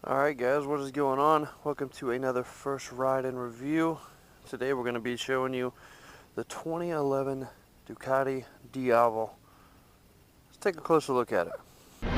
Alright guys, what is going on? Welcome to another first ride and review. Today we're going to be showing you the 2011 Ducati Diavel. Let's take a closer look at it. If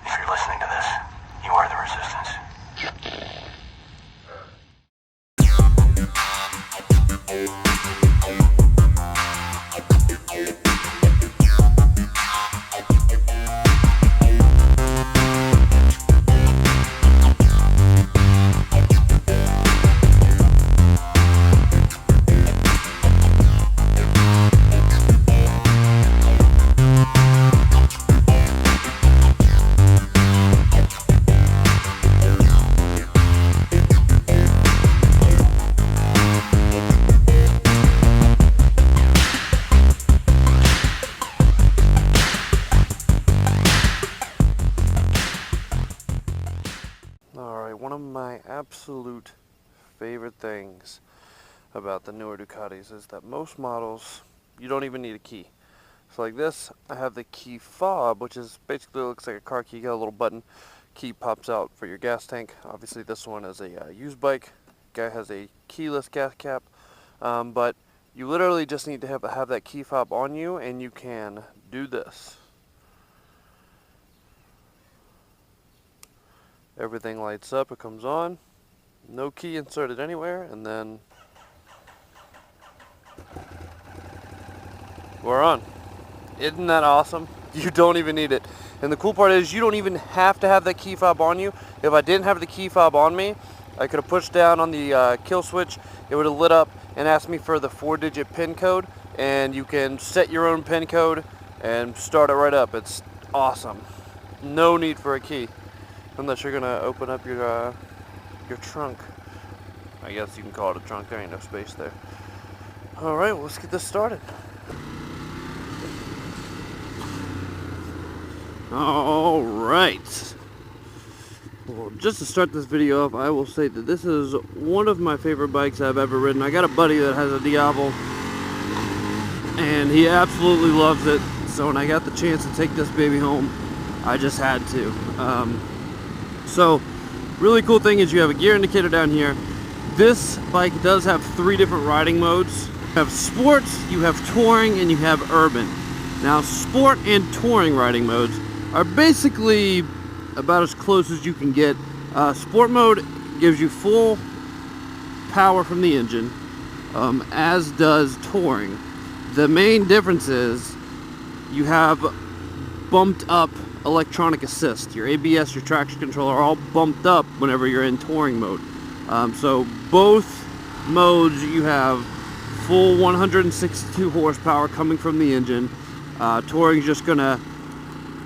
you're listening to this, you are the resistance. Alright, one of my absolute favorite things about the newer Ducatis is that most models, you don't even need a key. So like this, I have the key fob, which is basically looks like a car key. You got a little button, key pops out for your gas tank. Obviously this one is a used bike. Guy has a keyless gas cap, but you literally just need to have that key fob on you, and you can do this. Everything lights up, it comes on, no key inserted anywhere, and then we're on. Isn't that awesome? You don't even need it. And the cool part is you don't even have to have that key fob on you. If I didn't have the key fob on me, I could have pushed down on the kill switch, it would have lit up and asked me for the 4-digit PIN code, and you can set your own PIN code and start it right up. It's awesome. No need for a key. Unless you're gonna open up your trunk. I guess you can call it a trunk, there ain't no space there. Alright, well, let's get this started. Alright. Well, just to start this video off, I will say that this is one of my favorite bikes I've ever ridden. I got a buddy that has a Diavel, and he absolutely loves it. So when I got the chance to take this baby home, I just had to. So, really cool thing is you have a gear indicator down here. This bike does have 3 different riding modes. You have sport, you have touring, and you have urban. Now, sport and touring riding modes are basically about as close as you can get. Sport mode gives you full power from the engine, as does touring. The main difference is you have bumped up electronic assist. Your ABS, your traction control are all bumped up whenever you're in touring mode. So both modes, you have full 162 horsepower coming from the engine. Touring is just going to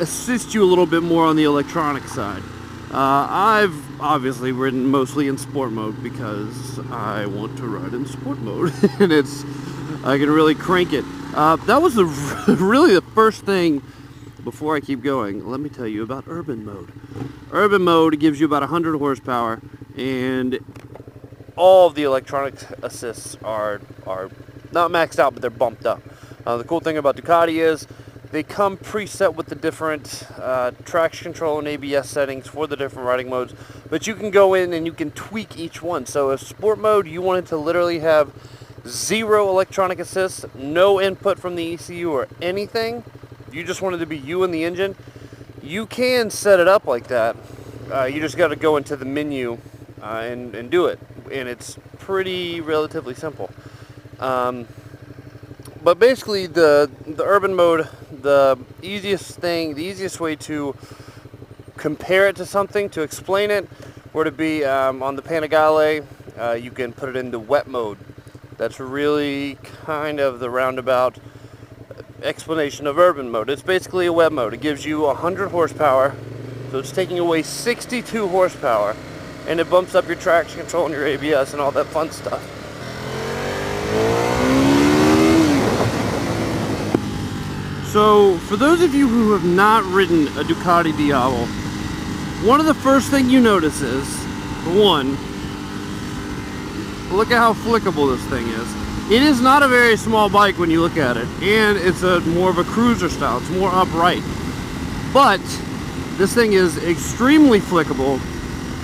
assist you a little bit more on the electronic side. I've obviously ridden mostly in sport mode because I want to ride in sport mode, and I can really crank it. That was really the first thing. Before I keep going, let me tell you about urban mode. Urban mode gives you about 100 horsepower, and all of the electronic assists are not maxed out, but they're bumped up. The cool thing about Ducati is they come preset with the different traction control and ABS settings for the different riding modes, but you can go in and you can tweak each one. So if sport mode, you wanted to literally have 0 electronic assists, no input from the ECU or anything, you just wanted to be you in the engine, you can set it up like that. You just got to go into the menu and do it, and it's pretty relatively simple. But basically the urban mode, the easiest way to compare it to something, to explain it, were to be on the Panigale. You can put it into wet mode. That's really kind of the roundabout explanation of urban mode. It's basically a wet mode. It gives you 100 horsepower, so it's taking away 62 horsepower, and it bumps up your traction control and your ABS and all that fun stuff. So for those of you who have not ridden a Ducati Diavel, one of the first things you notice is, for one, look at how flickable this thing is. It is not a very small bike when you look at it, and it's a more of a cruiser style. It's more upright, but this thing is extremely flickable,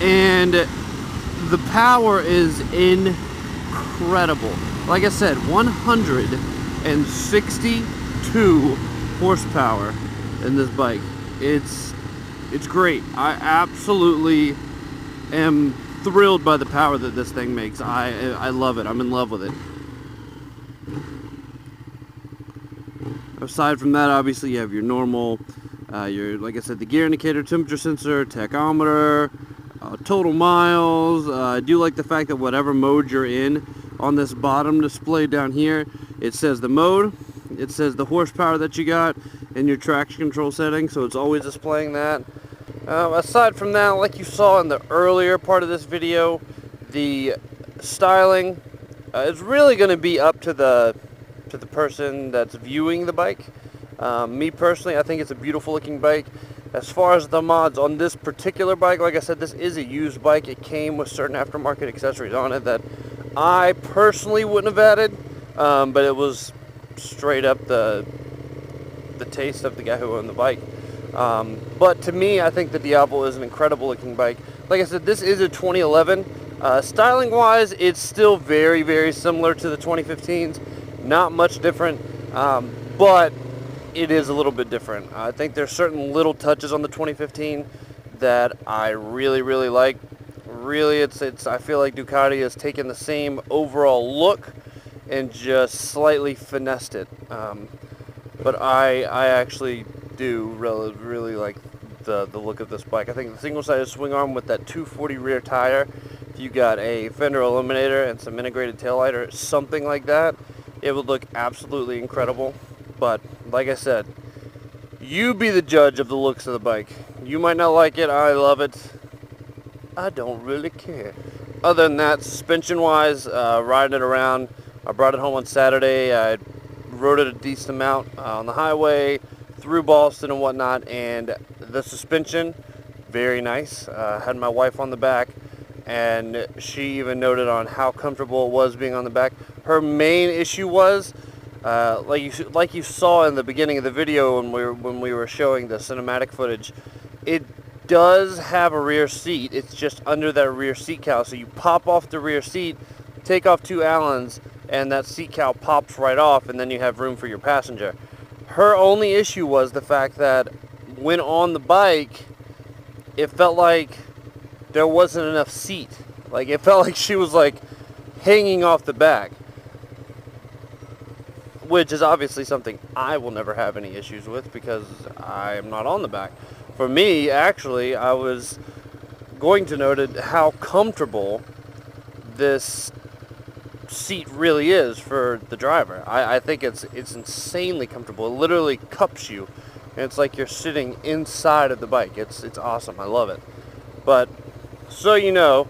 and the power is incredible. Like I said, 162 horsepower in this bike. It's great. I absolutely am thrilled by the power that this thing makes. I love it. I'm in love with it. Aside from that, obviously you have your normal, like I said, the gear indicator, temperature sensor, tachometer, total miles. I do like the fact that whatever mode you're in, on this bottom display down here, it says the mode, it says the horsepower that you got, and your traction control setting, so it's always displaying that. Aside from that, like you saw in the earlier part of this video, the styling is really going to be up to the person that's viewing the bike. Me personally, I think it's a beautiful looking bike. As far as the mods on this particular bike, like I said, this is a used bike. It came with certain aftermarket accessories on it that I personally wouldn't have added, but it was straight up the taste of the guy who owned the bike. But to me, I think the Diablo is an incredible looking bike. Like I said, this is a 2011. Styling wise, it's still very, very similar to the 2015s. Not much different, but it is a little bit different. I think there's certain little touches on the 2015 that I really, really like. Really, I feel like Ducati has taken the same overall look and just slightly finessed it. But I actually do really like the look of this bike. I think the single-sided swing arm with that 240 rear tire, if you got a fender eliminator and some integrated taillight or something like that, it would look absolutely incredible. But like I said, you be the judge of the looks of the bike. You might not like it. I love it. I don't really care. Other than that, suspension-wise, riding it around, I brought it home on Saturday. I rode it a decent amount on the highway, through Boston and whatnot, and the suspension, very nice. Had my wife on the back, and she even noted on how comfortable it was being on the back. Her main issue was, like you saw in the beginning of the video when we were showing the cinematic footage, it does have a rear seat. It's just under that rear seat cowl. So you pop off the rear seat, take off 2 Allens, and that seat cowl pops right off, and then you have room for your passenger. Her only issue was the fact that when on the bike, it felt like there wasn't enough seat. Like, it felt like she was like hanging off the back, which is obviously something I will never have any issues with because I am not on the back. For me, actually, I was going to note how comfortable this seat really is for the driver. I think it's insanely comfortable. It literally cups you, and it's like you're sitting inside of the bike. It's awesome. I love it. But so you know,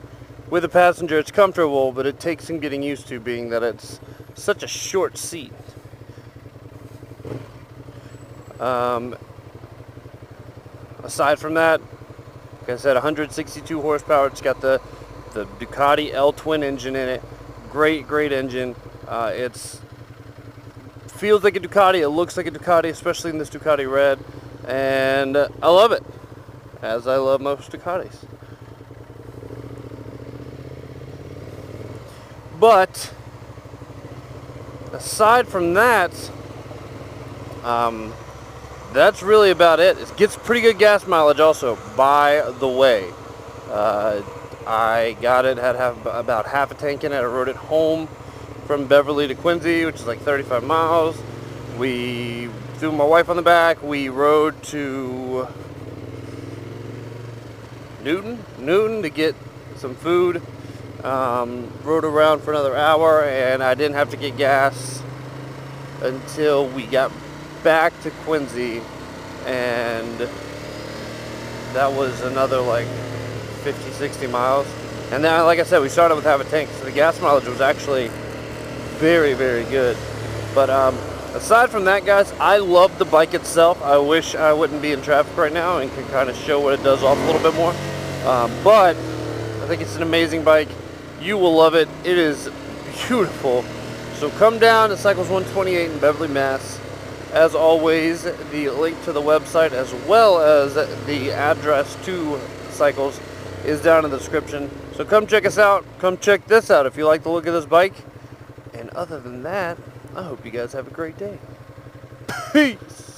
with a passenger, it's comfortable, but it takes some getting used to, being that it's such a short seat. Aside from that, like I said, 162 horsepower. It's got the Ducati L-twin engine in it. Great engine. It feels like a Ducati. It looks like a Ducati, especially in this Ducati red. And I love it, as I love most Ducatis. But aside from that, that's really about it. It gets pretty good gas mileage also, by the way. I got it, had about half a tank in it. I rode it home from Beverly to Quincy, which is like 35 miles. We threw my wife on the back. We rode to Newton to get some food. Rode around for another hour, and I didn't have to get gas until we got back to Quincy, and that was another like 50-60 miles. And then, like I said, we started with half a tank, so the gas mileage was actually very good. But aside from that, guys, I love the bike itself. I wish I wouldn't be in traffic right now and could kind of show what it does off a little bit more, but I think it's an amazing bike. You will love it. It is beautiful. So come down to Cycles 128 in Beverly, Mass. As always, the link to the website as well as the address to Cycles is down in the description. So come check us out. Come check this out if you like the look of this bike. And other than that, I hope you guys have a great day. Peace!